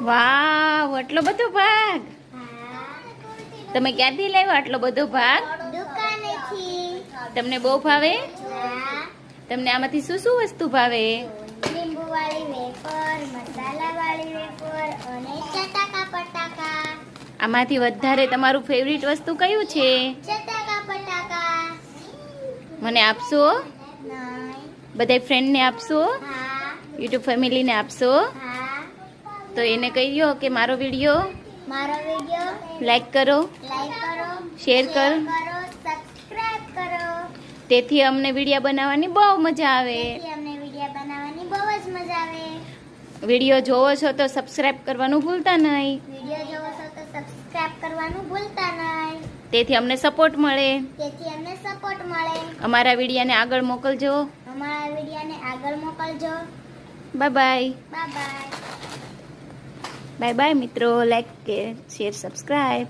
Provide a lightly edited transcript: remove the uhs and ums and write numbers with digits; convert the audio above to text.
વાવ, આટલો બધો ભાગ. તમે ક્યાંથી લાવ્યા આટલો બધો ભાગ? દુકાનેથી. તમને બહુ ભાવે? હા. તમને આમાંથી શું શું વસ્તુ ભાવે? લીંબુવાળી વેફર, મસાલાવાળી વેફર અને ચટાકા પટાકા. આમાંથી વધારે તમારું ફેવરિટ વસ્તુ કયું છે? ચટાકા પટાકા. મને આપશો? નહીં. બધા ફ્રેન્ડને આપશો? હા. યુટ્યુબ ફેમિલીને આપશો? હા. તો એને કહી કે મારો વિડીયો મારો વિડિયો લાઈક કરો, લાઈક કરો, શેર કરો. સબસ્ક્રાઇબ કરો. તેથી અમને વિડીયો બનાવવાની બહુ મજા આવે. તેથી અમને વિડિયો બનાવવાની બહુ જ મજા આવે. વિડીયો જોવો છો તો સબસ્ક્રાઇબ કરવાનું ભૂલતા નહીં. વિડિયો જોવો છો તો સબસ્ક્રાઇબ કરવાનું ભૂલતા નહીં. તેથી અમને સપોર્ટ મળે. તેથી અમને સપોર્ટ મળે. અમારા વિડીયાને આગળ મોકલજો. અમારા વિડિયોને આગળ મોકલજો. Bye bye. Bye bye. Bye bye મિત્રો. લાઈક કે શેર સબસ્ક્રાઇબ.